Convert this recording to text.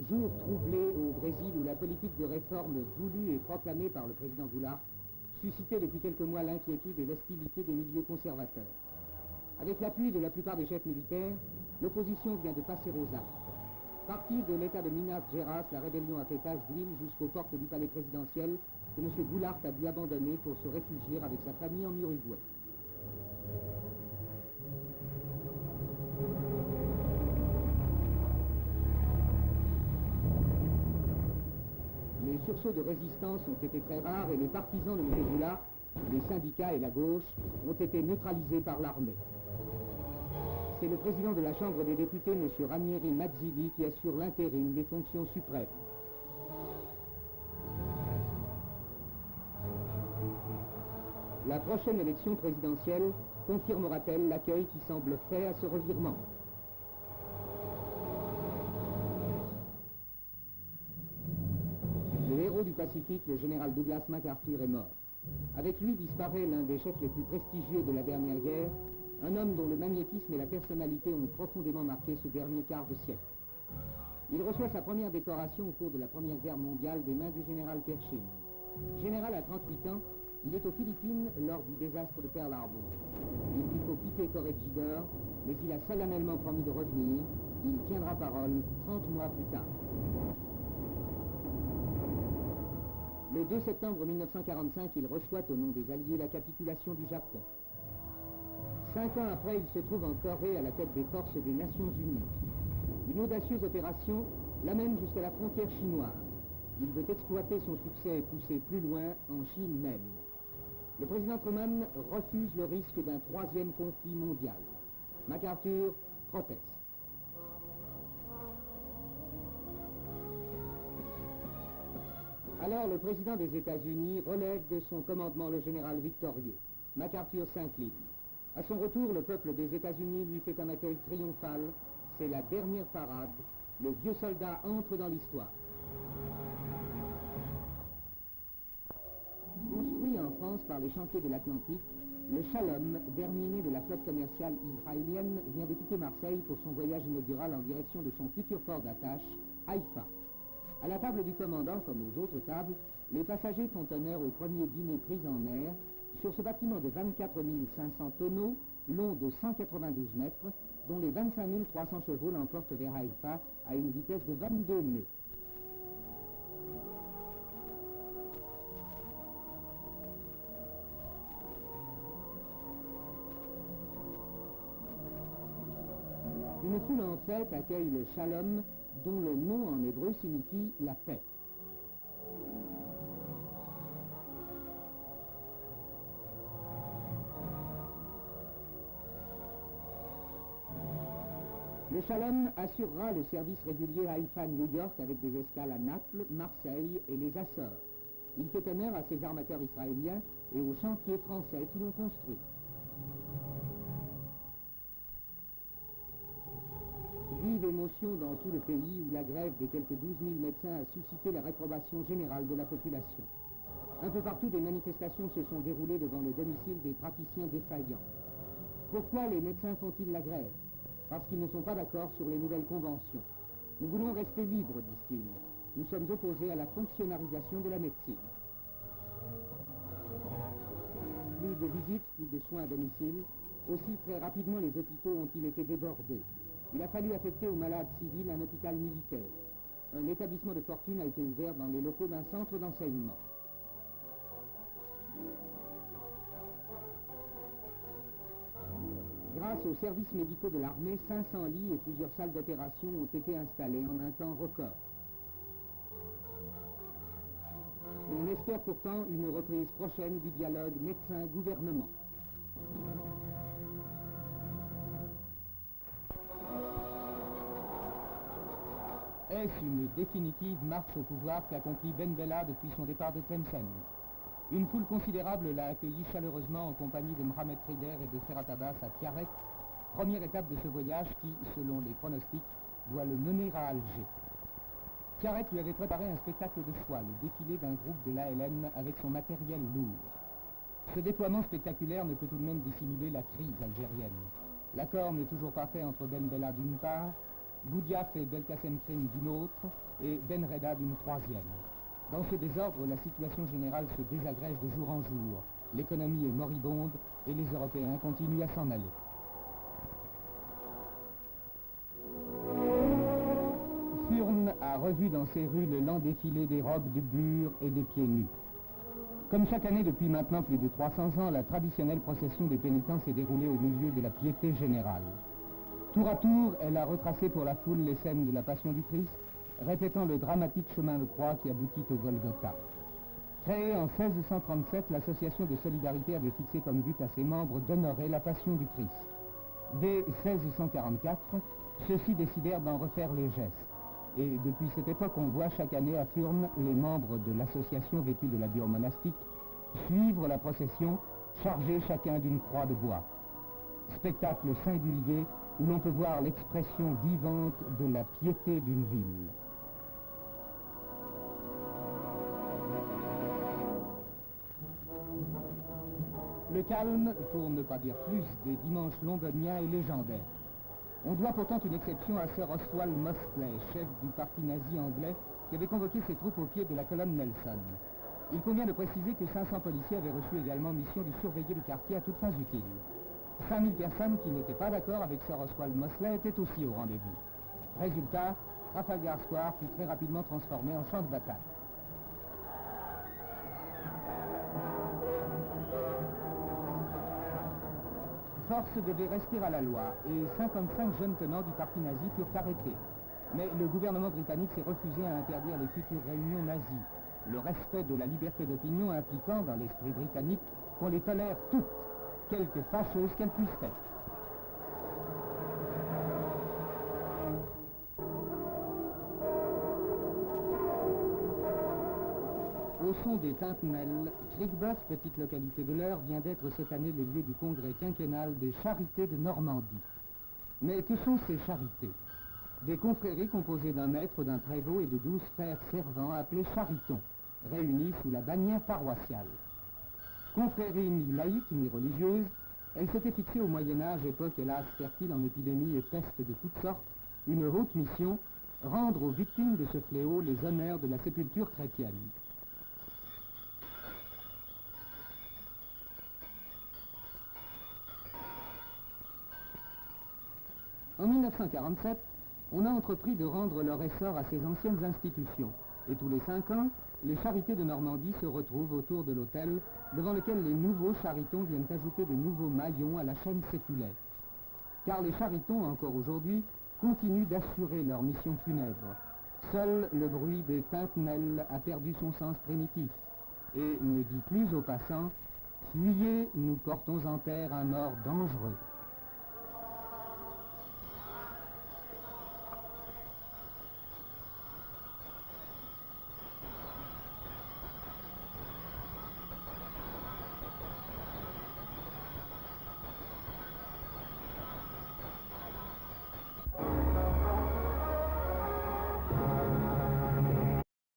Jour troublé au Brésil où la politique de réforme voulue et proclamée par le président Goulart suscitait depuis quelques mois l'inquiétude et l'hostilité des milieux conservateurs. Avec l'appui de la plupart des chefs militaires, l'opposition vient de passer aux actes. Partie de l'état de Minas Gerais, la rébellion a fait tache d'huile jusqu'aux portes du palais présidentiel que M. Goulart a dû abandonner pour se réfugier avec sa famille en Uruguay. Les sursauts de résistance ont été très rares et les partisans de M. Goulart, les syndicats et la gauche, ont été neutralisés par l'armée. C'est le président de la Chambre des députés, M. Ranieri Mazzilli, qui assure l'intérim des fonctions suprêmes. La prochaine élection présidentielle confirmera-t-elle l'accueil qui semble fait à ce revirement? Le héros du Pacifique, le général Douglas MacArthur, est mort. Avec lui disparaît l'un des chefs les plus prestigieux de la dernière guerre, un homme dont le magnétisme et la personnalité ont profondément marqué ce dernier quart de siècle. Il reçoit sa première décoration au cours de la Première Guerre mondiale des mains du général Pershing. Général à 38 ans, il est aux Philippines lors du désastre de Pearl Harbor. Il lui faut quitter Corregidor, mais il a solennellement promis de revenir. Il tiendra parole 30 mois plus tard. Le 2 septembre 1945, il reçoit au nom des Alliés la capitulation du Japon. 5 ans après, il se trouve en Corée à la tête des forces des Nations Unies. Une audacieuse opération l'amène jusqu'à la frontière chinoise. Il veut exploiter son succès et pousser plus loin, en Chine même. Le président Truman refuse le risque d'un troisième conflit mondial. MacArthur proteste. Alors le président des États-Unis relève de son commandement le général victorieux. MacArthur s'incline. À son retour, le peuple des États-Unis lui fait un accueil triomphal. C'est la dernière parade. Le vieux soldat entre dans l'histoire. Construit en France par les chantiers de l'Atlantique, le Shalom, dernier né de la flotte commerciale israélienne, vient de quitter Marseille pour son voyage inaugural en direction de son futur port d'attache, Haïfa. À la table du commandant, comme aux autres tables, les passagers font honneur au premier dîner pris en mer sur ce bâtiment de 24 500 tonneaux, long de 192 mètres, dont les 25 300 chevaux l'emportent vers Haïfa à une vitesse de 22 nœuds. Une foule en fête accueille le Shalom, dont le nom en hébreu signifie la paix. Le Shalom assurera le service régulier Haïfa-New York avec des escales à Naples, Marseille et les Açores. Il fait honneur à ses armateurs israéliens et aux chantiers français qui l'ont construit. Vive émotion dans tout le pays où la grève des quelques 12 000 médecins a suscité la réprobation générale de la population. Un peu partout, des manifestations se sont déroulées devant le domicile des praticiens défaillants. Pourquoi les médecins font-ils la grève? Parce qu'ils ne sont pas d'accord sur les nouvelles conventions. Nous voulons rester libres, disent-ils. Nous sommes opposés à la fonctionnalisation de la médecine. Plus de visites, plus de soins à domicile. Aussi, très rapidement, les hôpitaux ont-ils été débordés. Il a fallu affecter aux malades civils un hôpital militaire. Un établissement de fortune a été ouvert dans les locaux d'un centre d'enseignement. Grâce aux services médicaux de l'armée, 500 lits et plusieurs salles d'opération ont été installées en un temps record. On espère pourtant une reprise prochaine du dialogue médecin-gouvernement. Est-ce une définitive marche au pouvoir qu'accomplit Ben Bella depuis son départ de Tlemcen? Une foule considérable l'a accueilli chaleureusement en compagnie de Mohamed Rider et de Ferhat Abbas à Tiaret, première étape de ce voyage qui, selon les pronostics, doit le mener à Alger. Tiaret lui avait préparé un spectacle de choix, le défilé d'un groupe de l'ALN avec son matériel lourd. Ce déploiement spectaculaire ne peut tout de même dissimuler la crise algérienne. L'accord n'est toujours pas fait entre Ben Bella d'une part Boudiaf et Belkacem Krim d'une autre, et Ben Reda d'une troisième. Dans ce désordre, la situation générale se désagrège de jour en jour. L'économie est moribonde et les Européens continuent à s'en aller. Furnes a revu dans ses rues le lent défilé des robes de bure et des pieds nus. Comme chaque année depuis maintenant plus de 300 ans, la traditionnelle procession des pénitents s'est déroulée au milieu de la piété générale. Tour à tour, elle a retracé pour la foule les scènes de la Passion du Christ, répétant le dramatique chemin de croix qui aboutit au Golgotha. Créée en 1637, l'association de solidarité avait fixé comme but à ses membres d'honorer la Passion du Christ. Dès 1644, ceux-ci décidèrent d'en refaire les gestes. Et depuis cette époque, on voit chaque année à Furnes les membres de l'association vêtus de l'habit monastique suivre la procession, chargés chacun d'une croix de bois. Spectacle singulier où l'on peut voir l'expression vivante de la piété d'une ville. Le calme, pour ne pas dire plus, des dimanches londoniens est légendaire. On doit pourtant une exception à Sir Oswald Mosley, chef du parti nazi anglais, qui avait convoqué ses troupes au pied de la colonne Nelson. Il convient de préciser que 500 policiers avaient reçu également mission de surveiller le quartier à toutes fins utiles. 5000 personnes qui n'étaient pas d'accord avec Sir Oswald Mosley étaient aussi au rendez-vous. Résultat, Trafalgar Square fut très rapidement transformé en champ de bataille. Force devait rester à la loi et 55 jeunes tenants du parti nazi furent arrêtés. Mais le gouvernement britannique s'est refusé à interdire les futures réunions nazies, le respect de la liberté d'opinion impliquant dans l'esprit britannique qu'on les tolère toutes, quelque fâcheuses qu'elles puissent être. Au son des tintemelles, Cricboeuf, petite localité de l'Eure, vient d'être cette année le lieu du congrès quinquennal des Charités de Normandie. Mais que sont ces charités? Des confréries composées d'un maître, d'un prévôt et de 12 frères servants appelés charitons, réunis sous la bannière paroissiale. Confrérie mi-laïque, mi-religieuse, elle s'était fixée au Moyen-Âge, époque hélas fertile en épidémies et pestes de toutes sortes, une haute mission, rendre aux victimes de ce fléau les honneurs de la sépulture chrétienne. En 1947, on a entrepris de rendre leur essor à ces anciennes institutions. Et tous les 5 ans, les Charités de Normandie se retrouvent autour de l'autel, devant lequel les nouveaux charitons viennent ajouter de nouveaux maillons à la chaîne séculaire. Car les charitons, encore aujourd'hui, continuent d'assurer leur mission funèbre. Seul le bruit des tintemelles a perdu son sens primitif, et ne dit plus aux passants « Fuyez, nous portons en terre un mort dangereux ».